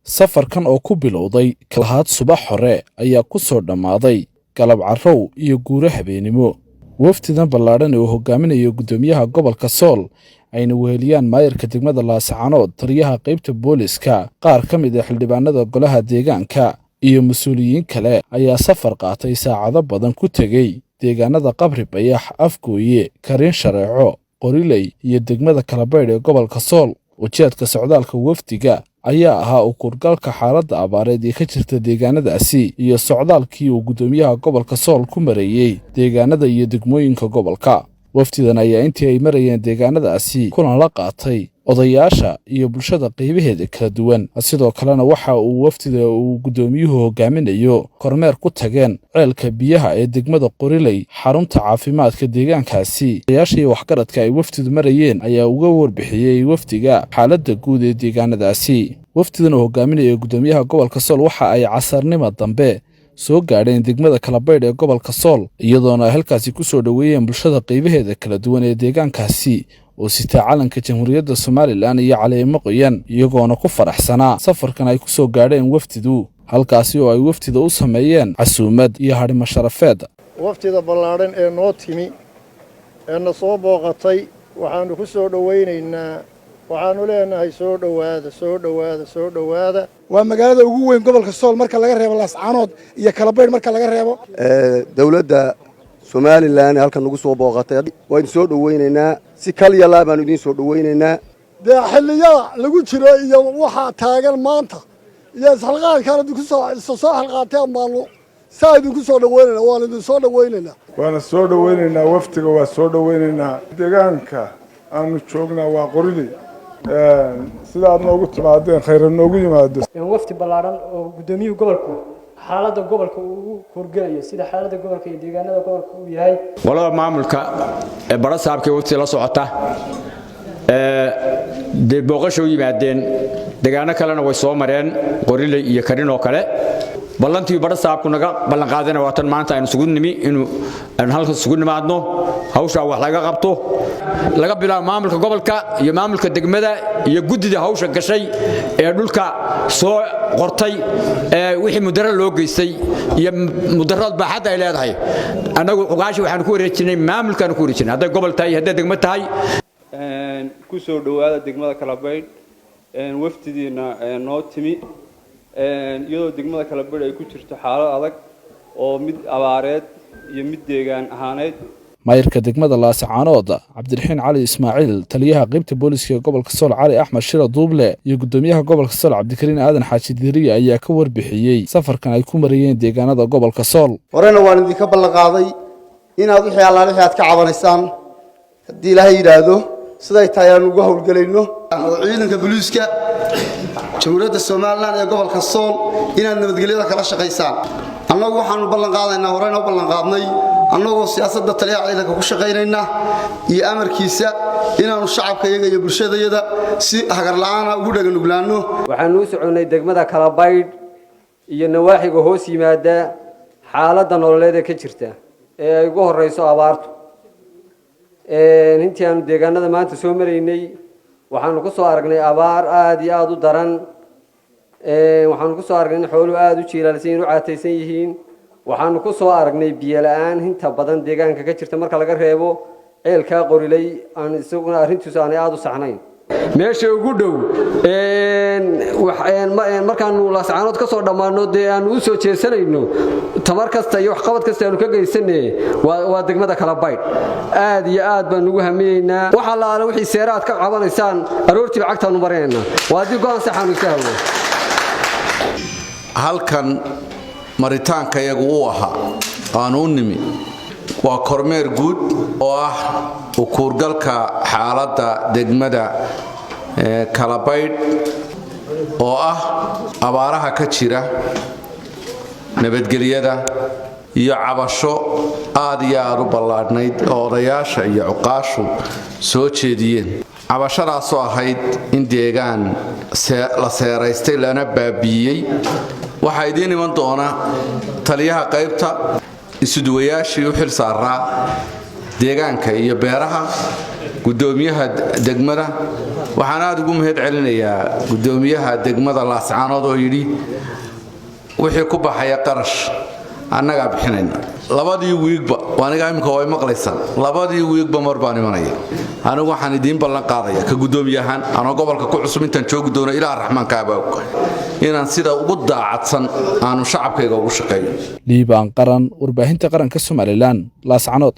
safarkan oo ku bilowday kalahaad subax hore ayaa ku soo dhammaaday galab carrow iyo guuro habeenimo. wafdidan ballaadhan oo hogaaminayo gudoomiyaha gobolka Sool ayna weheliyaan maayirka degmada Laascaanood, taliyaha qaybta booliska, qaar ka mid ah xildhibaanada golaha deegaanka iyo mas'uuliyiin kale ayaa safar qaatay saacado badan ku tegay deegaanada Qabri Bayax, Afgooye, Karin Shareeco, Qoriley iyo degmada Kalabaydh ee gobolka Sool. ujeedka socdaalka wafdiga ayaa ahaa u kurgalka xaaladda abaareed ee ka jirta deegaanadaasi iyo socdaalkii uu gudoomiyaha gobolka Sool ku mareeyay deegaanada iyo degmooyinka gobolka. wafdidan ayaa intii ay marayeen deegaanadaasi kulan la qaatay odayaasha iyo bulshada qaybaheeda kala duwan. sidoo kalena waxa uu wafdida uu gudoomiyuhu hogaaminayo kormeer ku tageen ceelka biyaha ee degmada Qoriley, xarunta caafimaadka deegaankaasi. odayaashii waxgaradka ay wafdidu marayeen ayaa uga warbixiyay wafdiga xaaladda guud ee deegaanadaasi. wafdidan oo hogaaminaya gudoomiyaha gobolka Sool waxa ay casarnimo dambe soo gaadheen degmada Kalabaydh ee gobolka Sool, iyadoona ay halkaasi ku soo dhaweeyeen bulshada qaybaheeda kala duwan ee deegaankaasi oo sita calanka Jamhuuriyadda Soomaaliland iyo caleemo qoyan, iyagoona ku faraxsanaa safarkan ay ku soo gaadheen wafdidu halkaasi oo ay wafdida u sameeyeen casuumad iyo hadhimo sharafeed. wafdida ballaadhan ee noo timi ee na soo booqatay waxaanu ku soo dhaweynaynaa, waxaanu leenahay soo dhawaada, soo dhawaada, soo dhawaada. waa magaalada ugu weyn gobolka Sool marka laga reebo Laascaanood iyo Kalabaydh marka laga reebo. dawladda Soomaaliland halkan ugu soo booqatay waan soo dhaweynaynaa, si kaliya laabaan idin soo dhaweynaynaa. xilliyada lagu jiro iyo waxa taagan maanta iyo halqaadkan ku soo halqaateen baanu saayidin ku soo dhaweynaynaa, waan idin soo dhaweynaynaa. waana soo dhaweynaynaa, waftiga waa soo dhaweynaynaa. deegaanka aanu joognaa waa Qoriley, sida aad noogu timaadeen khayr noogu yimaado. wafti ballaadhan oo gudoomiyuhu gobolku xaaladda gobolka uu kurgalayo, sida xaaladda gobolka iyo deegaanada gobolka uu yahay. walaba maamulka bara saabkay wafti la socota de booqasho yimaadeen deegaano kalena way soo mareen, Qoriley iyo Karin oo kale. ballantii bara saabku naga ballan qaadana waatan maanta aynu sugu nimi inuu halka sugu nimaadno hawsha wax laga qabto, laga bilaabo maamulka gobolka iyo maamulka degmada iyo gudida hawsha gashay ee dhulka soo qortay wixii mudara loo geystay iyo mudarrad baaxad ay leedahay. anagu ogaashi waxaan ku wareejinay maamulkan ku wareejinay haday gobol tahay haday degmo tahay. ku soo dhawaada degmada Kalabaydh, waftidiina noo timi iyadoo degmada Kalabaydh ay ku jirto xaalad adag oo mid abaareed iyo mid deegaan ahaaneed. maayirka degmada Laascaanood Cabdiraxiin Cali Ismaaciil, taliyaha qaybta booliska ee gobolka Sool Cali Axmed Shira Duuble iyo gudoomiyaha gobolka Sool Cabdikariin Aadan Xaaji Diiriye ayaa ka warbixiyay safarkan ay ku marayeen deegaanada gobolka Sool. horena waan idin ka ballan qaaday inaad wixii allaale aad ka cabanaysaan haddii Ilaahay yiraahdo siday tahay aan ugu hawlgalayno. ciidanka booliska Jamhuuriyadda Soomaaliland ee gobolka Sool inaad nabadgelyada kala shaqeysaan. annagu waxaanu ballan qaadaynaa, horena ballan qaadnay annagoo siyaasadda taliyaha ciidanka ku shaqeynayna iyo amarkiisa inaanu shacabkayaga iyo bulshadayada si hagar la'aan ugu dhaganuglaano. waxaanu u soconay degmada Kalabaydh iyo nawaaxiga hoos yimaada xaaladda nololeed ee ka jirta ee ay ugu horeyso abaartu. intii aanu deegaanada maanta soo maraynay waxaanu ku soo aragnay abaar aad iyo aad u daran. waxaanu ku soo aragnay in xooluhu aad u jiilaalsan yihiin, u caataysan yihiin. waxaanu ku soo aragnay biyo la'aan inta badan deegaanka ka jirta marka laga reebo ceelka Qoriley aan isaguna arrintiisu aanay aad u saxnayn. meesha ugu dhow markaanu Laascaanood ka soo dhamaano aanu u soo jeesanayno tamar kasta iyo wax qabad kasta aanu ka geysanay waa degmada Kalabaydh. aad iyo aad baan ugu hamiyeynaa. waxa la wixii seeraad ka cabanaysaan aroortii lacagtaanu mareynaa, waa dib go'aan saxan u sahlo. halkan maritaanka iyagu uu ahaa aanu nimi waa kormeer guud oo ah u kuurgalka xaaladda degmada Kalabaydh oo ah abaaraha ka jira, nabadgelyada iyo cabasho aad iyo aad u ballaadhnayd oo odayaasha iyo cuqaashu soo jeediyeen. cabashadaasoo ahayd in deegaan la seeraystay lana baabi'iyey. waxaa idiin iman doona taliyaha qaybta isuduwayaashii u xil saaraa deegaanka iyo beeraha, gudoomiyaha degmada waxaan aad ugu mahad celinayaa gudoomiyaha degmada Laascaanood oo yidhi wixii ku baxaya qarash annaga bixinayna labadii wiigba waaniga imka way maqlaysan labadii wiigba mar baan imanaya anigu waxaan idin ballan qaadaya ka gudoomiyahan ana gobolka ku cusub intaan joogi doono Ilaahay Raxmaanka abaa inaan sida ugu daacadsan aanu shacabkayga ugu shaqeeyo liibaan qaran warbaahinta qaranka Soomaaliland Laascaanood